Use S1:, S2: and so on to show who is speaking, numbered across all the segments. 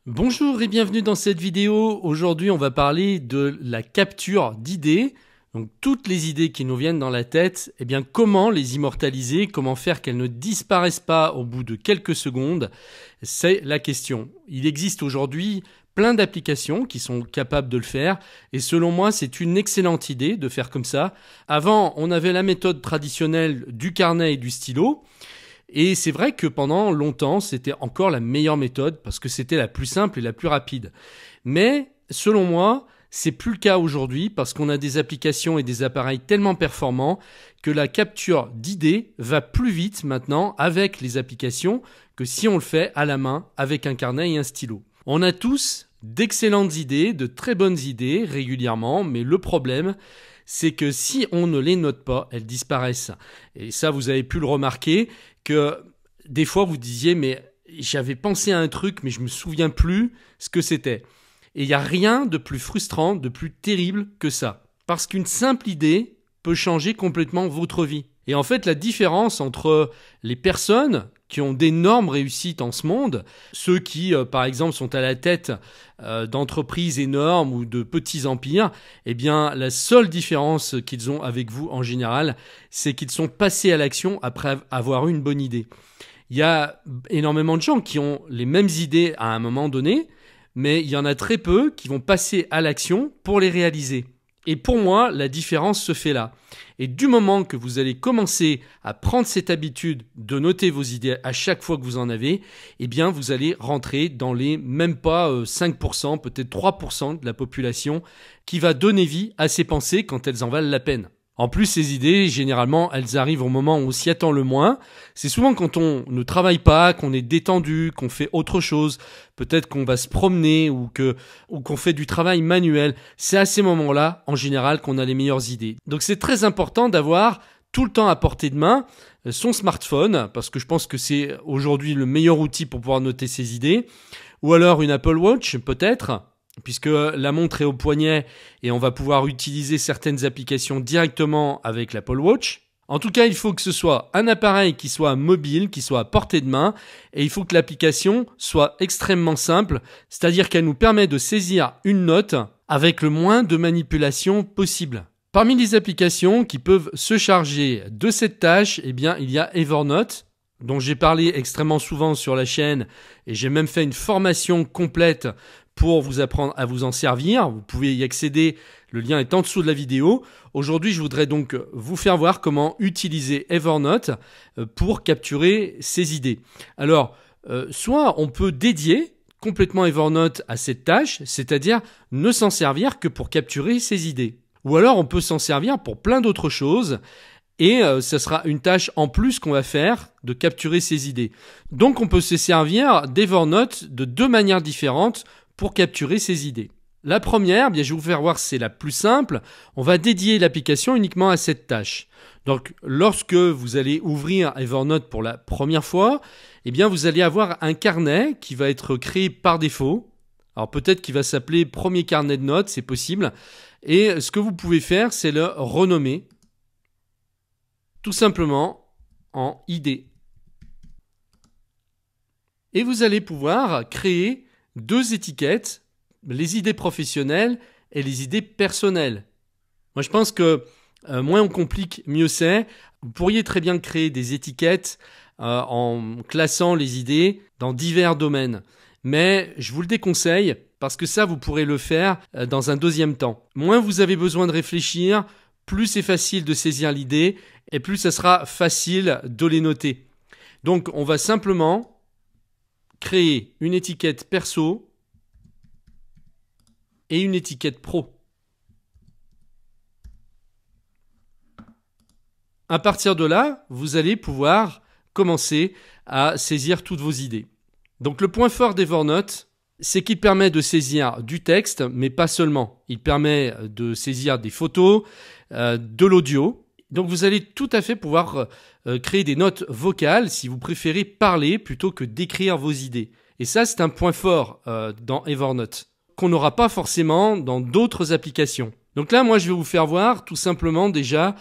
S1: Bonjour et bienvenue dans cette vidéo. Aujourd'hui, on va parler de la capture d'idées. Donc toutes les idées qui nous viennent dans la tête, eh bien comment les immortaliser, comment faire qu'elles ne disparaissent pas au bout de quelques secondes, c'est la question. Il existe aujourd'hui plein d'applications qui sont capables de le faire et selon moi, c'est une excellente idée de faire comme ça. Avant, on avait la méthode traditionnelle du carnet et du stylo. Et c'est vrai que pendant longtemps, c'était encore la meilleure méthode parce que c'était la plus simple et la plus rapide. Mais selon moi, c'est plus le cas aujourd'hui parce qu'on a des applications et des appareils tellement performants que la capture d'idées va plus vite maintenant avec les applications que si on le fait à la main avec un carnet et un stylo. On a tous d'excellentes idées, de très bonnes idées régulièrement, mais le problème, c'est que si on ne les note pas, elles disparaissent. Et ça, vous avez pu le remarquer que des fois vous disiez mais j'avais pensé à un truc mais je me souviens plus ce que c'était. Et il n'y a rien de plus frustrant, de plus terrible que ça. Parce qu'une simple idée peut changer complètement votre vie. Et en fait, la différence entre les personnes qui ont d'énormes réussites en ce monde, ceux qui, par exemple, sont à la tête d'entreprises énormes ou de petits empires, eh bien, la seule différence qu'ils ont avec vous en général, c'est qu'ils sont passés à l'action après avoir eu une bonne idée. Il y a énormément de gens qui ont les mêmes idées à un moment donné, mais il y en a très peu qui vont passer à l'action pour les réaliser. Et pour moi, la différence se fait là. Et du moment que vous allez commencer à prendre cette habitude de noter vos idées à chaque fois que vous en avez, eh bien, vous allez rentrer dans les même pas 5%, peut-être 3% de la population qui va donner vie à ses pensées quand elles en valent la peine. En plus, ces idées, généralement, elles arrivent au moment où on s'y attend le moins. C'est souvent quand on ne travaille pas, qu'on est détendu, qu'on fait autre chose, peut-être qu'on va se promener ou qu'on fait du travail manuel. C'est à ces moments-là, en général, qu'on a les meilleures idées. Donc c'est très important d'avoir tout le temps à portée de main son smartphone, parce que je pense que c'est aujourd'hui le meilleur outil pour pouvoir noter ses idées, ou alors une Apple Watch, peut-être, puisque la montre est au poignet et on va pouvoir utiliser certaines applications directement avec l'Apple Watch. En tout cas, il faut que ce soit un appareil qui soit mobile, qui soit à portée de main, et il faut que l'application soit extrêmement simple, c'est-à-dire qu'elle nous permet de saisir une note avec le moins de manipulation possible. Parmi les applications qui peuvent se charger de cette tâche, eh bien, il y a Evernote, dont j'ai parlé extrêmement souvent sur la chaîne, et j'ai même fait une formation complète pour vous apprendre à vous en servir. Vous pouvez y accéder, le lien est en dessous de la vidéo. Aujourd'hui, je voudrais donc vous faire voir comment utiliser Evernote pour capturer ces idées. Alors, soit on peut dédier complètement Evernote à cette tâche, c'est-à-dire ne s'en servir que pour capturer ces idées. Ou alors on peut s'en servir pour plein d'autres choses et ça sera une tâche en plus qu'on va faire de capturer ces idées. Donc on peut se servir d'Evernote de deux manières différentes pour capturer ces idées. La première, bien, je vais vous faire voir, c'est la plus simple. On va dédier l'application uniquement à cette tâche. Donc, lorsque vous allez ouvrir Evernote pour la première fois, eh bien, vous allez avoir un carnet qui va être créé par défaut. Alors, peut-être qu'il va s'appeler premier carnet de notes, c'est possible. Et ce que vous pouvez faire, c'est le renommer tout simplement en idées. Et vous allez pouvoir créer deux étiquettes, les idées professionnelles et les idées personnelles. Moi, je pense que moins on complique, mieux c'est. Vous pourriez très bien créer des étiquettes en classant les idées dans divers domaines. Mais je vous le déconseille parce que ça, vous pourrez le faire dans un deuxième temps. Moins vous avez besoin de réfléchir, plus c'est facile de saisir l'idée et plus ça sera facile de les noter. Donc, on va simplement créer une étiquette perso et une étiquette pro. À partir de là, vous allez pouvoir commencer à saisir toutes vos idées. Donc le point fort d'Evernote, c'est qu'il permet de saisir du texte, mais pas seulement. Il permet de saisir des photos, de l'audio. Donc vous allez tout à fait pouvoir créer des notes vocales si vous préférez parler plutôt que d'écrire vos idées. Et ça, c'est un point fort dans Evernote, qu'on n'aura pas forcément dans d'autres applications. Donc là, moi, je vais vous faire voir tout simplement déjà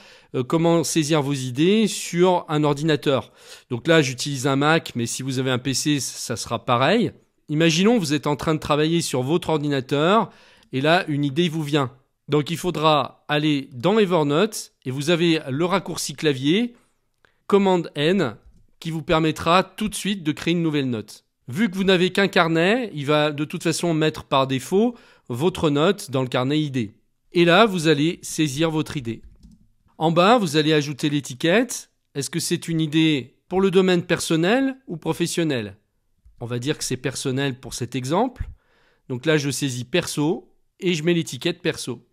S1: comment saisir vos idées sur un ordinateur. Donc là, j'utilise un Mac, mais si vous avez un PC, ça sera pareil. imaginons vous êtes en train de travailler sur votre ordinateur et là une idée vous vient. Donc il faudra aller dans Evernote et vous avez le raccourci clavier commande N qui vous permettra tout de suite de créer une nouvelle note. Vu que vous n'avez qu'un carnet, il va de toute façon mettre par défaut votre note dans le carnet idée. Et là, vous allez saisir votre idée. En bas, vous allez ajouter l'étiquette. Est-ce que c'est une idée pour le domaine personnel ou professionnel? On va dire que c'est personnel pour cet exemple. Donc là, je saisis perso et je mets l'étiquette perso.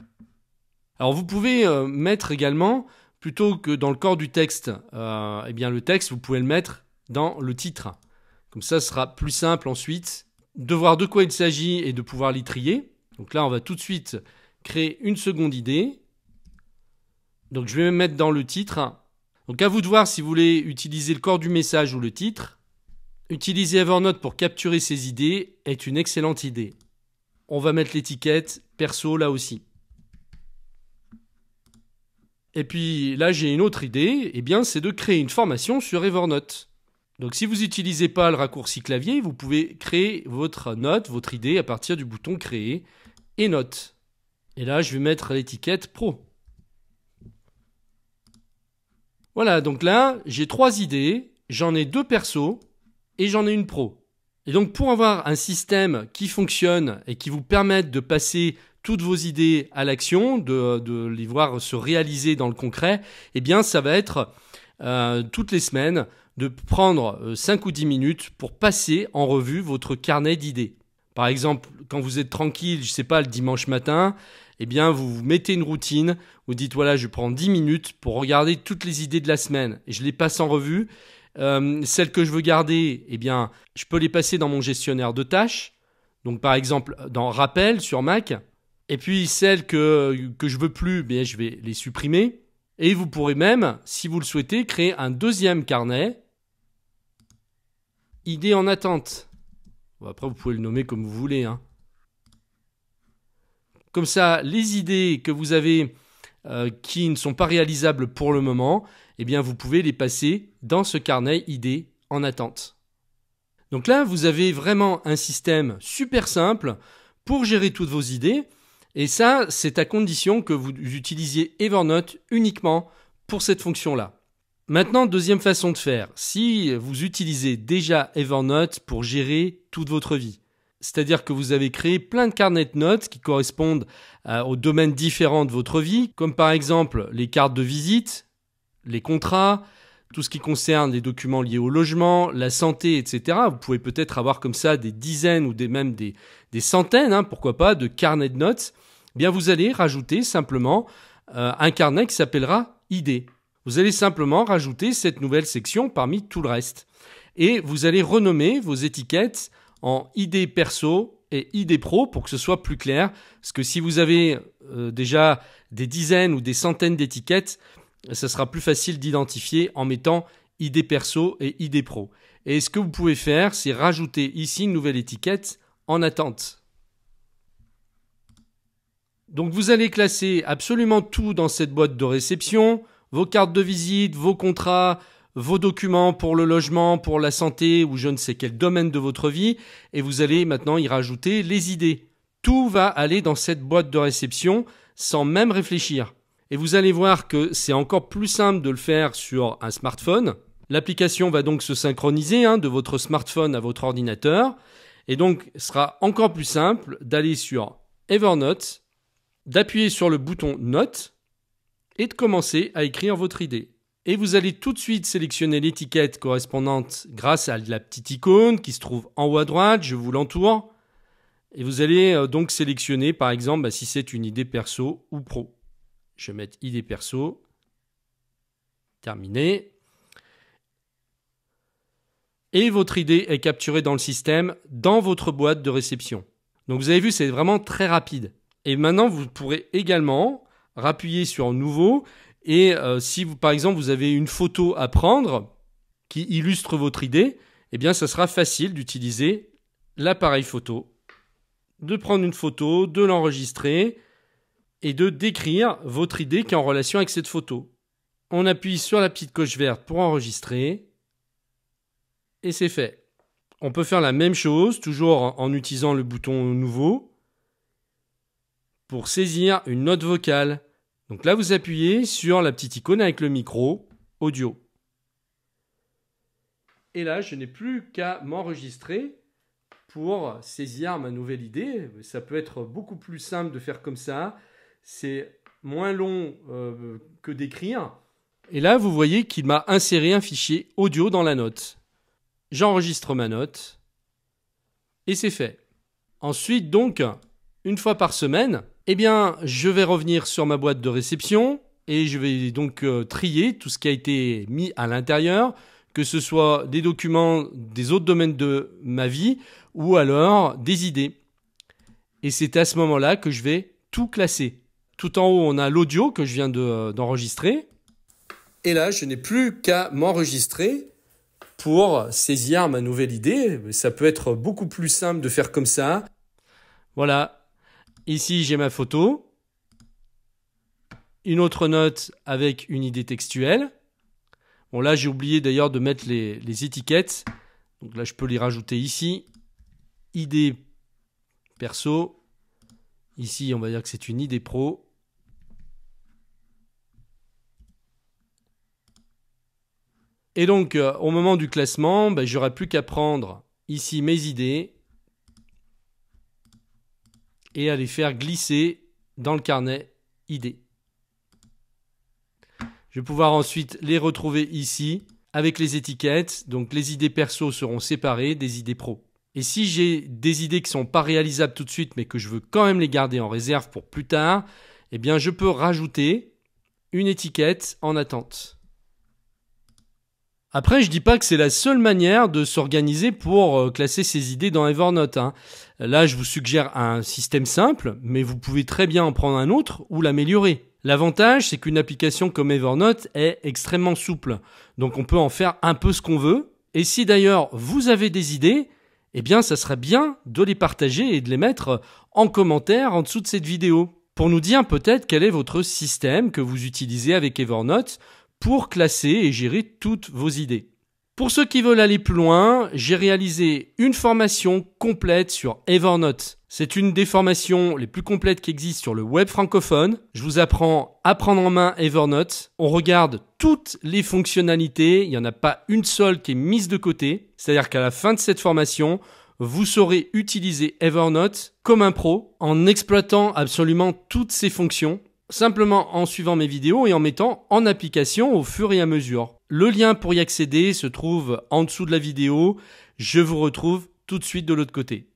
S1: Alors vous pouvez mettre également, plutôt que dans le corps du texte, eh bien le texte, vous pouvez le mettre dans le titre. Comme ça, ce sera plus simple ensuite de voir de quoi il s'agit et de pouvoir l'y trier. Donc là, on va tout de suite créer une seconde idée. Donc je vais me mettre dans le titre. Donc à vous de voir si vous voulez utiliser le corps du message ou le titre. Utiliser Evernote pour capturer ces idées est une excellente idée. On va mettre l'étiquette perso là aussi. Et puis là, j'ai une autre idée, eh bien, c'est de créer une formation sur Evernote. Donc si vous n'utilisez pas le raccourci clavier, vous pouvez créer votre note, votre idée à partir du bouton créer et note. Et là, je vais mettre l'étiquette pro. Voilà, donc là, j'ai 3 idées, j'en ai 2 perso et j'en ai une pro. Et donc pour avoir un système qui fonctionne et qui vous permette de passer toutes vos idées à l'action, de les voir se réaliser dans le concret, eh bien ça va être toutes les semaines de prendre 5 ou 10 minutes pour passer en revue votre carnet d'idées. Par exemple, quand vous êtes tranquille, je sais pas, le dimanche matin, eh bien vous vous mettez une routine, vous dites voilà, je prends 10 minutes pour regarder toutes les idées de la semaine et je les passe en revue. Celles que je veux garder, eh bien, je peux les passer dans mon gestionnaire de tâches. Donc par exemple dans Rappel sur Mac. Et puis celles que je veux plus, bien, je vais les supprimer. Et vous pourrez même, si vous le souhaitez, créer un deuxième carnet. Idées en attente. Bon, après, vous pouvez le nommer comme vous voulez. Hein. Comme ça, les idées que vous avez qui ne sont pas réalisables pour le moment, eh bien, vous pouvez les passer dans ce carnet idées en attente. Donc là, vous avez vraiment un système super simple pour gérer toutes vos idées. Et ça, c'est à condition que vous utilisiez Evernote uniquement pour cette fonction-là. Maintenant, deuxième façon de faire. Si vous utilisez déjà Evernote pour gérer toute votre vie, c'est-à-dire que vous avez créé plein de carnets de notes qui correspondent aux domaines différents de votre vie, comme par exemple les cartes de visite, les contrats, tout ce qui concerne les documents liés au logement, la santé, etc. Vous pouvez peut-être avoir comme ça des dizaines ou même des centaines, pourquoi pas, de carnets de notes. Eh bien, vous allez rajouter simplement un carnet qui s'appellera idées. Vous allez simplement rajouter cette nouvelle section parmi tout le reste. Et vous allez renommer vos étiquettes en idées perso et idées pro pour que ce soit plus clair. Parce que si vous avez déjà des dizaines ou des centaines d'étiquettes, ça sera plus facile d'identifier en mettant idées perso et idées pro. Et ce que vous pouvez faire, c'est rajouter ici une nouvelle étiquette en attente. Donc vous allez classer absolument tout dans cette boîte de réception, vos cartes de visite, vos contrats, vos documents pour le logement, pour la santé ou je ne sais quel domaine de votre vie, et vous allez maintenant y rajouter les idées. Tout va aller dans cette boîte de réception sans même réfléchir. Et vous allez voir que c'est encore plus simple de le faire sur un smartphone. L'application va donc se synchroniser de votre smartphone à votre ordinateur. Et donc, ce sera encore plus simple d'aller sur Evernote, d'appuyer sur le bouton Notes et de commencer à écrire votre idée. Et vous allez tout de suite sélectionner l'étiquette correspondante grâce à la petite icône qui se trouve en haut à droite. Je vous l'entoure. Et vous allez donc sélectionner, par exemple, si c'est une idée perso ou pro. Je vais mettre idée perso. Terminé. Et votre idée est capturée dans le système, dans votre boîte de réception. Donc vous avez vu, c'est vraiment très rapide. Et maintenant, vous pourrez également appuyer sur Nouveau. Et si vous, par exemple, vous avez une photo à prendre qui illustre votre idée, eh bien, ça sera facile d'utiliser l'appareil photo, de prendre une photo, de l'enregistrer et de décrire votre idée qui est en relation avec cette photo. On appuie sur la petite coche verte pour enregistrer et c'est fait. On peut faire la même chose, toujours en utilisant le bouton nouveau, pour saisir une note vocale. Donc là, vous appuyez sur la petite icône avec le micro audio. Et là, je n'ai plus qu'à m'enregistrer pour saisir ma nouvelle idée. Ça peut être beaucoup plus simple de faire comme ça. C'est moins long que d'écrire. Et là, vous voyez qu'il m'a inséré un fichier audio dans la note. J'enregistre ma note et c'est fait. Ensuite, donc, une fois par semaine, eh bien, je vais revenir sur ma boîte de réception et je vais donc trier tout ce qui a été mis à l'intérieur, que ce soit des documents des autres domaines de ma vie ou alors des idées. Et c'est à ce moment-là que je vais tout classer. Tout en haut, on a l'audio que je viens d'enregistrer. Et là, je n'ai plus qu'à m'enregistrer pour saisir ma nouvelle idée. Ça peut être beaucoup plus simple de faire comme ça. Voilà. Ici, j'ai ma photo. Une autre note avec une idée textuelle. Bon, là, j'ai oublié d'ailleurs de mettre les étiquettes. Donc là, je peux les rajouter ici. Idée perso. Ici, on va dire que c'est une idée pro. Et donc, au moment du classement, j'aurai plus qu'à prendre ici mes idées et à les faire glisser dans le carnet idées. Je vais pouvoir ensuite les retrouver ici avec les étiquettes. Donc, les idées perso seront séparées des idées pro. Et si j'ai des idées qui ne sont pas réalisables tout de suite, mais que je veux quand même les garder en réserve pour plus tard, eh bien, je peux rajouter une étiquette en attente. Après, je dis pas que c'est la seule manière de s'organiser pour classer ses idées dans Evernote, hein. Là, je vous suggère un système simple, mais vous pouvez très bien en prendre un autre ou l'améliorer. L'avantage, c'est qu'une application comme Evernote est extrêmement souple. Donc, on peut en faire un peu ce qu'on veut. Et si d'ailleurs, vous avez des idées, eh bien, ça serait bien de les partager et de les mettre en commentaire en dessous de cette vidéo. Pour nous dire peut-être quel est votre système que vous utilisez avec Evernote pour classer et gérer toutes vos idées. Pour ceux qui veulent aller plus loin, j'ai réalisé une formation complète sur Evernote. C'est une des formations les plus complètes qui existent sur le web francophone. Je vous apprends à prendre en main Evernote. On regarde toutes les fonctionnalités. Il n'y en a pas une seule qui est mise de côté. C'est-à-dire qu'à la fin de cette formation, vous saurez utiliser Evernote comme un pro en exploitant absolument toutes ses fonctions, simplement en suivant mes vidéos et en mettant en application au fur et à mesure. Le lien pour y accéder se trouve en dessous de la vidéo. Je vous retrouve tout de suite de l'autre côté.